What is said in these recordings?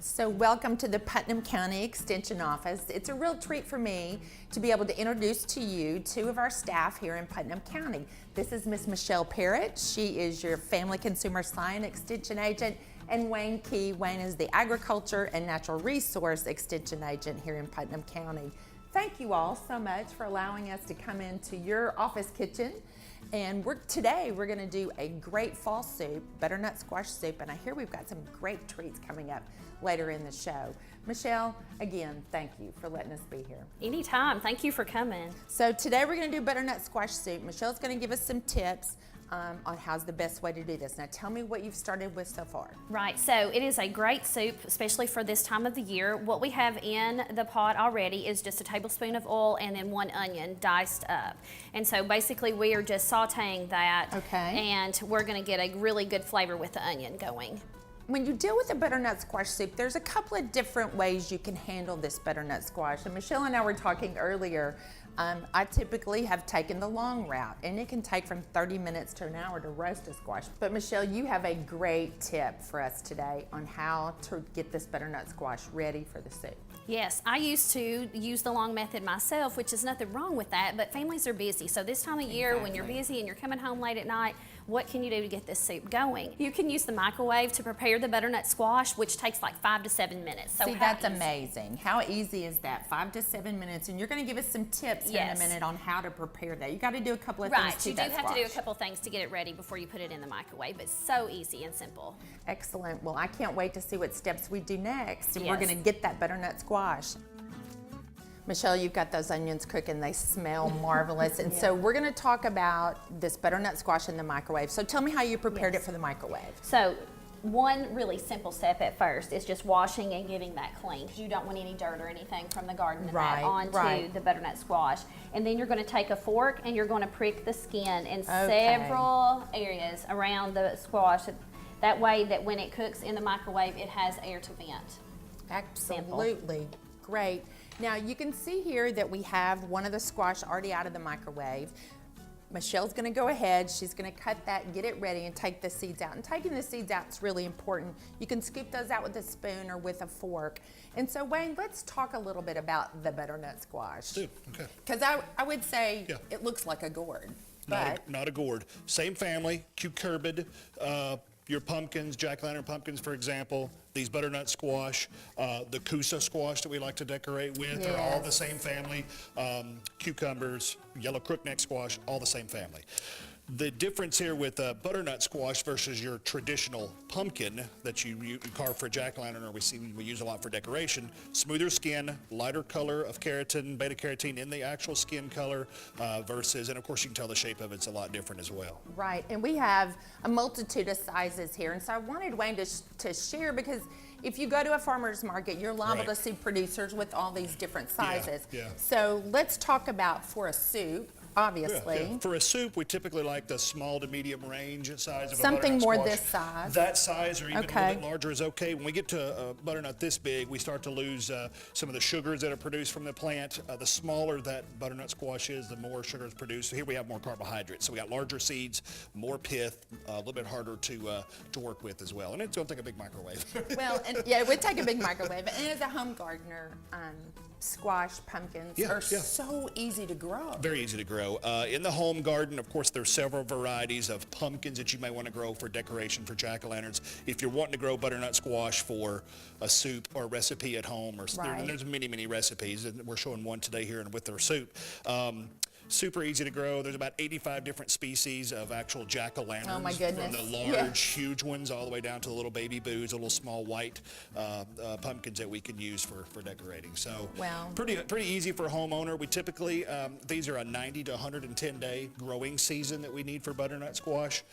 So welcome to the Putnam County Extension Office. It's a real treat for me to be able to introduce to you two of our staff here in Putnam County. This is Miss Michelle Parrot. She is your Family Consumer Science Extension Agent, and Wayne Key. Wayne is the Agriculture and Natural Resource Extension Agent here in Putnam County. Thank you all so much for allowing us to come into your office kitchen. And today we're going to do a great fall soup, butternut squash soup, and I hear we've got some great treats coming up later in the show. Michelle, again, thank you for letting us be here. Anytime. Thank you for coming. So today we're going to do butternut squash soup. Michelle's going to give us some tips on how's the best way to do this. Now tell me what you've started with so far. Right, so it is a great soup, especially for this time of the year. What we have in the pot already is just a tablespoon of oil and then 1 onion diced up. And so basically we are just sauteing that. Okay. And we're gonna get a really good flavor with the onion going. When you deal with a butternut squash soup, there's a couple of different ways you can handle this butternut squash. And Michelle and I were talking earlier, I typically have taken the long route, and it can take from 30 minutes to an hour to roast a squash. But Michelle, you have a great tip for us today on how to get this butternut squash ready for the soup. Yes, I used to use the long method myself, which is nothing wrong with that, but families are busy. So this time of year, when you're busy and you're coming home late at night, what can you do to get this soup going? You can use the microwave to prepare the butternut squash, which takes like 5 to 7 minutes. So see, that's amazing. How easy is that? 5 to 7 minutes, and you're going to give us some tips here in a minute on how to prepare that. You got to do a couple of things to that squash. Right, you do have to do a couple of things to get it ready before you put it in the microwave. It's so easy and simple. Excellent. Well, I can't wait to see what steps we do next, and we're going to get that butternut squash. Michelle, you've got those onions cooking. They smell marvelous. And so we're going to talk about this butternut squash in the microwave. So tell me how you prepared it for the microwave. So one really simple step at first is just washing and getting that clean, because you don't want any dirt or anything from the garden and that onto the butternut squash. And then you're going to take a fork and you're going to prick the skin in several areas around the squash. That way that when it cooks in the microwave, it has air to vent. Absolutely. Simple. Great. Now you can see here that we have one of the squash already out of the microwave. Michelle's going to go ahead, she's going to cut that and get it ready and take the seeds out. And taking the seeds out is really important. You can scoop those out with a spoon or with a fork. And so Wayne, let's talk a little bit about the butternut squash. Okay. Because I would say it looks like a gourd. Not a gourd. Same family, cucurbit, your pumpkins, jack-o'-lantern pumpkins, for example, these butternut squash, the kusa squash that we like to decorate with are all the same family. Cucumbers, yellow crookneck squash, all the same family. The difference here with butternut squash versus your traditional pumpkin that you carve for jack-o'-lantern, or we use a lot for decoration, smoother skin, lighter color of keratin, beta carotene in the actual skin color versus, and of course you can tell the shape of it's a lot different as well. Right, and we have a multitude of sizes here, and so I wanted Wayne to share, because if you go to a farmer's market, you're liable to see producers with all these different sizes. So let's talk about for a soup. Obviously. For a soup, we typically like the small to medium range size of something a butternut more squash. This size. That size or even a little bit larger is okay. When we get to a butternut this big, we start to lose some of the sugars that are produced from the plant. The smaller that butternut squash is, the more sugar is produced. So here we have more carbohydrates. So we got larger seeds, more pith, a little bit harder to work with as well. And it's going to take a big microwave. Well, and it would take a big microwave. And as a home gardener, squash, pumpkins are so easy to grow. Very easy to grow. In the home garden, of course, there's several varieties of pumpkins that you may want to grow for decoration for jack-o'-lanterns. If you're wanting to grow butternut squash for a soup or a recipe at home, or there's many recipes, and we're showing one today here with our soup. Super easy to grow. There's about 85 different species of actual jack-o'-lanterns. Oh my goodness. From the large, huge ones all the way down to the little baby boos, the little small white pumpkins that we can use for decorating. So pretty easy for a homeowner. We typically, these are a 90 to 110 day growing season that we need for butternut squash.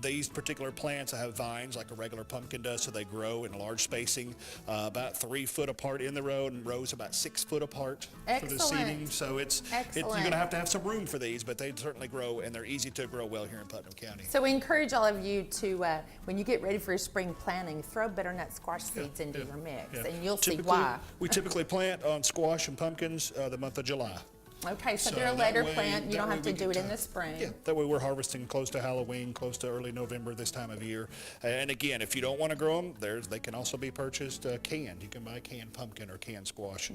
These particular plants have vines like a regular pumpkin does, so they grow in large spacing, about 3 foot apart in the row, and rows about 6 foot apart for the seeding. So you're going to have some room for these, but they certainly grow, and they're easy to grow well here in Putnam County. So we encourage all of you to, when you get ready for your spring planting, throw butternut squash seeds into your mix, and you'll see why. We typically plant on squash and pumpkins the month of July. Okay, so So they're a that later way- plant. You that don't way have to we do get it in the spring. Yeah, that way we're harvesting close to Halloween, close to early November this time of year. And again, if you don't want to grow them, they can also be purchased canned. You can buy canned pumpkin or canned squash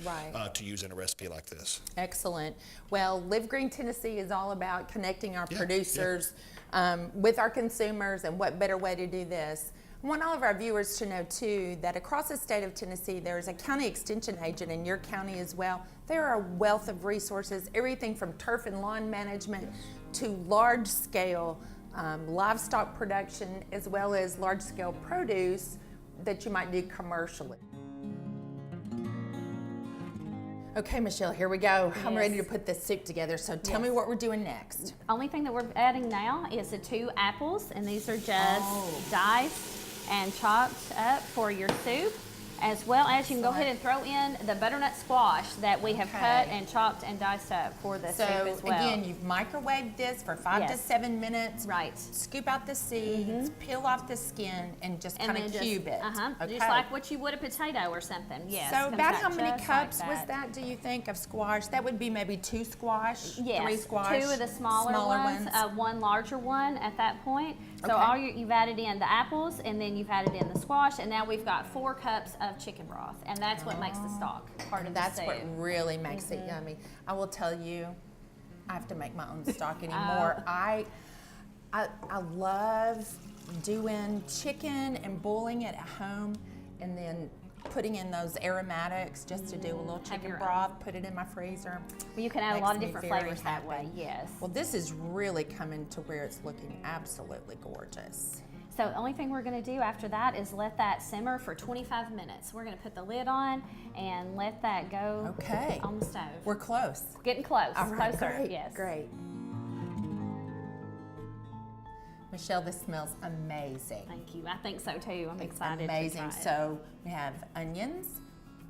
to use in a recipe like this. Excellent. Well, Live Green Tennessee is all about connecting our Yeah, producers with our consumers, and what better way to do this? I want all of our viewers to know too that across the state of Tennessee there's a county extension agent in your county as well. There are a wealth of resources, everything from turf and lawn management to large scale livestock production, as well as large scale produce that you might do commercially. Okay, Michelle, here we go. I'm ready to put this soup together, so tell me what we're doing next. Only thing that we're adding now is the 2 apples, and these are just diced and chopped up for your soup, as well as you can go ahead and throw in the butternut squash that we have cut and chopped and diced up for the soup as well. So again, you've microwaved this for 5 to 7 minutes. Right. Scoop out the seeds, peel off the skin, and just kind of cube it. Just like what you would a potato or something. Yes. So comes about out how many just cups like was that, do you think, of squash? That would be maybe 2 squash, Yes, 3 squash? 2 of the smaller ones, 1 larger one at that point. So all you've added in the apples, and then you've added in the squash, and now we've got 4 cups of chicken broth, and that's what makes the stock part of the soup. That's what really makes it yummy. I will tell you, I have to make my own stock anymore. I love doing chicken and boiling it at home, and then putting in those aromatics just to do a little chicken broth, put it in my freezer. You can add a lot of different flavors that way, yes. Well, this is really coming to where it's looking absolutely gorgeous. So the only thing we're going to do after that is let that simmer for 25 minutes. We're going to put the lid on and let that go on the stove. We're close. Getting close. All right, Closer, great, yes. great. Michelle, this smells amazing. Thank you. I think so too. I'm It's excited amazing. to try it. So we have onions,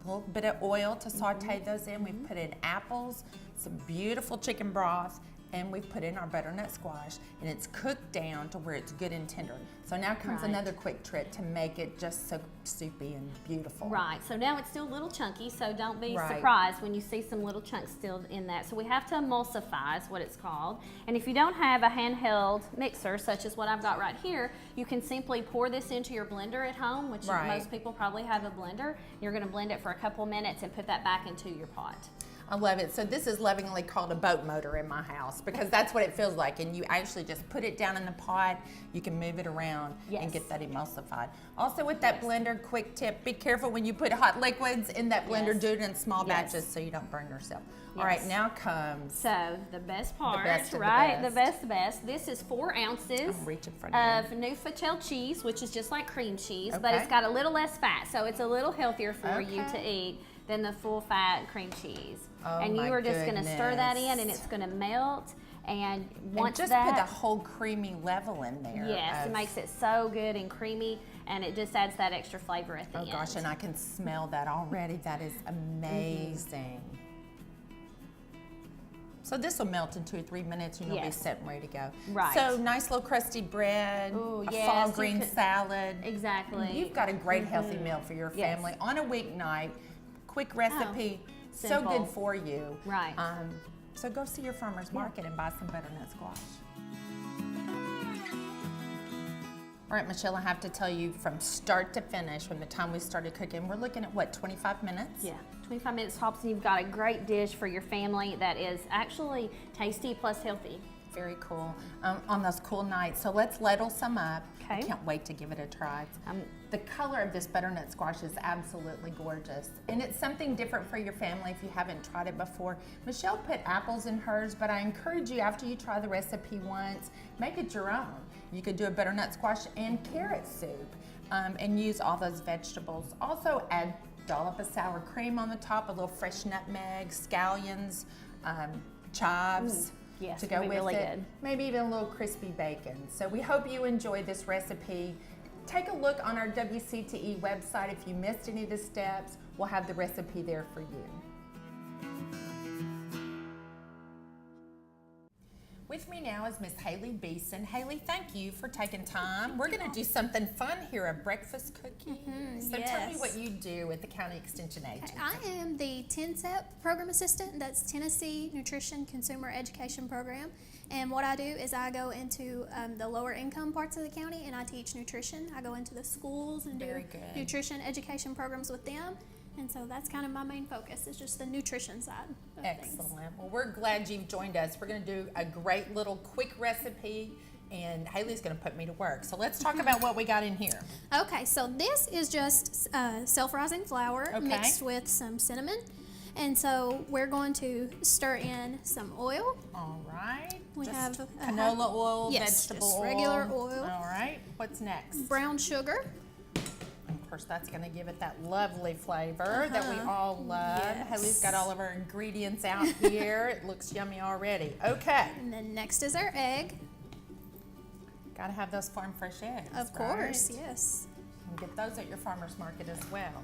a little bit of oil to saute those in. We've put in apples, some beautiful chicken broth, and we've put in our butternut squash, and it's cooked down to where it's good and tender. So now comes another quick trick to make it just so soupy and beautiful. Right, so now it's still a little chunky, so don't be surprised when you see some little chunks still in that. So we have to emulsify is what it's called. And if you don't have a handheld mixer, such as what I've got right here, you can simply pour this into your blender at home, which most people probably have a blender. You're gonna blend it for a couple minutes and put that back into your pot. I love it. So this is lovingly called a boat motor in my house, because that's what it feels like. And you actually just put it down in the pot. You can move it around and get that emulsified. Also with that blender, quick tip, be careful when you put hot liquids in that blender. Do it in small batches so you don't burn yourself. All right, now comes so the best part, best of the right? best. The best. This is 4 ounces reach in front of of Neufchâtel cheese, which is just like cream cheese, but it's got a little less fat, so it's a little healthier for you to eat than the full fat cream cheese. And you are just going to stir that in, and it's going to melt. And once just that, put the whole creamy level in there. yes, it makes it so good and creamy, and it just adds that extra flavor at the end. Oh gosh, and I can smell that already. That is amazing. So this will melt in 2 or 3 minutes, and you'll be set and ready to go. Right. So nice little crusty bread, a fall green salad. Exactly. You've got a great healthy meal for your family on a weeknight. Quick recipe, so good for you. Right. So go see your farmer's market and buy some butternut squash. All right, Michelle, I have to tell you, from start to finish, from the time we started cooking, we're looking at what, 25 minutes? Yeah, 25 minutes tops, and you've got a great dish for your family that is actually tasty plus healthy. Very cool. On those cool nights. So let's ladle some up. Okay. I can't wait to give it a try. The color of this butternut squash is absolutely gorgeous. And it's something different for your family if you haven't tried it before. Michelle put apples in hers, but I encourage you, after you try the recipe once, make it your own. You could do a butternut squash and carrot soup and use all those vegetables. Also add dollop of sour cream on the top, a little fresh nutmeg, scallions, chives. Yes, to go with really it. good. Maybe even a little crispy bacon. So we hope you enjoyed this recipe. Take a look on our WCTE website. If you missed any of the steps, we'll have the recipe there for you. With me now is Miss Halie Beason. Halie, thank you for taking time. We're going to do something fun here, a breakfast cookie. So tell me what you do at the County Extension Agency. I am the TNCEP program assistant. That's Tennessee Nutrition Consumer Education Program. And what I do is I go into the lower income parts of the county and I teach nutrition. I go into the schools and do nutrition education programs with them. And so that's kind of my main focus, is just the nutrition side of things. Excellent. Well, we're glad you've joined us. We're going to do a great little quick recipe, and Haley's going to put me to work. So let's talk about what we got in here. Okay, so this is just self-rising flour mixed with some cinnamon. And so we're going to stir in some oil. All right. We just have canola oil, yes, vegetable just oil. regular oil. All right. What's next? Brown sugar. Of course, that's going to give it that lovely flavor that we all love. Yes. Haley's got all of our ingredients out here. It looks yummy already. Okay. And then next is our egg. Got to have those farm fresh eggs. Of course, right? yes. And get those at your farmer's market as well.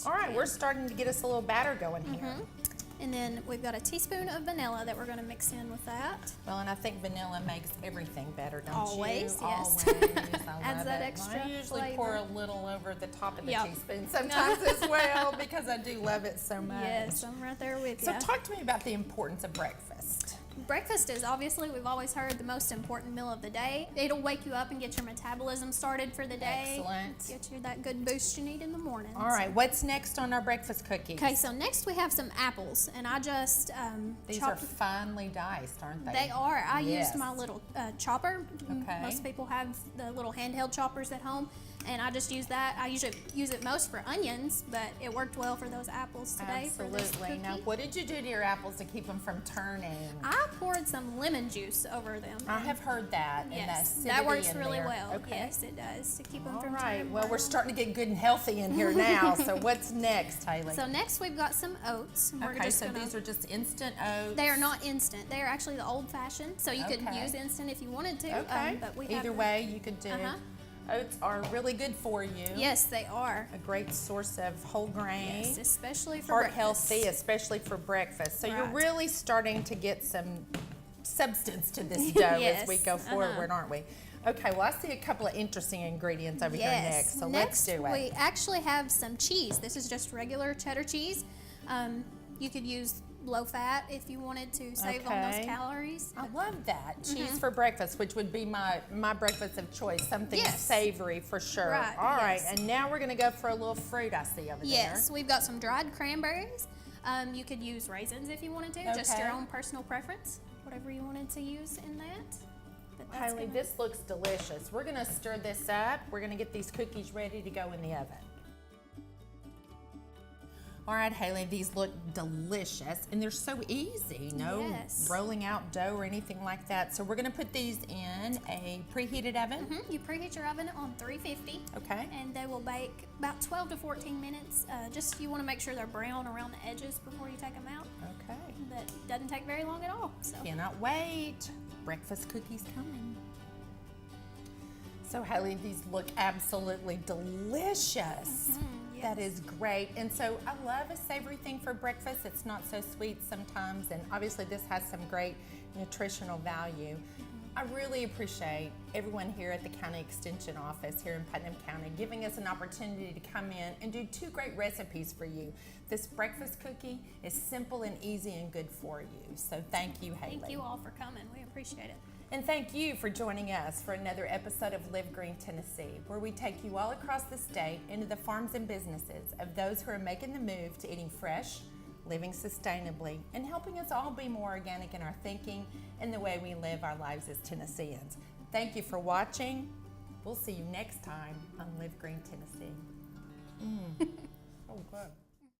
All right, we're starting to get us a little batter going here. And then we've got a teaspoon of vanilla that we're going to mix in with that. Well, and I think vanilla makes everything better, don't Always, you? yes. Always. I Adds love that it. extra I usually flavor. pour a little over the top of the Yep. teaspoon sometimes as well because I do love it so much. Yes, I'm right there with So you. talk to me about the importance of breakfast. Breakfast is obviously, we've always heard, the most important meal of the day. It'll wake you up and get your metabolism started for the day. Excellent. Get you that good boost you need in the morning. All right, what's next on our breakfast cookies? Okay, so next we have some apples, and I just These chopped. are finely diced, aren't they? They are. I Yes. used my little chopper. Okay. Most people have the little handheld choppers at home, and I just use that. I usually use it most for onions, but it worked well for those apples today. For this Absolutely. Now, cookie. what did you do to your apples to keep them from turning? I poured some lemon juice over them. I have heard that. And the Yes, acidity that works in really there. well. Okay. Yes, it does, to keep them All from right. turning. Well, we're starting to get good and healthy in here now. So what's next, Halie? So next we've got some oats. And we're Okay, just so gonna, these are just instant oats. they are not instant. They are actually the old-fashioned. So you could Okay. use instant if you wanted to. Okay. But we Either have way, you could do. Oats are really good for you. Yes, they are. A great source of whole grain. Yes, especially for Heart breakfast. healthy, especially for breakfast. So you're Right. really starting to get some substance to this dough as we Yes, go forward, aren't we? Okay, well, I see a couple of interesting ingredients over here Yes. next, so let's do it. We actually have some cheese. This is just regular cheddar cheese. You could use low fat if you wanted to save on those Okay. calories. I love that. Cheese for breakfast, which would be my breakfast of choice, something Yes. savory for sure. Right, All right, yes. and now we're gonna go for a little fruit I see over Yes, we've got some dried cranberries. You could use raisins if you wanted to, just your Okay. own personal preference, whatever you wanted to use in that. But there. that's Halie, gonna- this looks delicious. We're gonna stir this up. We're gonna get these cookies ready to go in the oven. All right, Halie, these look delicious and they're so easy. No Yes. rolling out dough or anything like that. So we're gonna put these in a preheated oven. You preheat your oven on 350. Okay. And they will bake about 12 to 14 minutes. Just you want to make sure they're brown around the edges before you take them out. Okay. That doesn't take very long at all. So Cannot wait. Breakfast cookies coming. So Halie, these look absolutely delicious. That is great. And so I love a savory thing for breakfast. It's not so sweet sometimes. And obviously this has some great nutritional value. I really appreciate everyone here at the County Extension Office here in Putnam County giving us an opportunity to come in and do two great recipes for you. This breakfast cookie is simple and easy and good for you. So thank you, Halie. thank you all for coming. We appreciate it. And thank you for joining us for another episode of Live Green Tennessee, where we take you all across the state into the farms and businesses of those who are making the move to eating fresh, living sustainably, and helping us all be more organic in our thinking and the way we live our lives as Tennesseans. Thank you for watching. We'll see you next time on Live Green Tennessee. So good.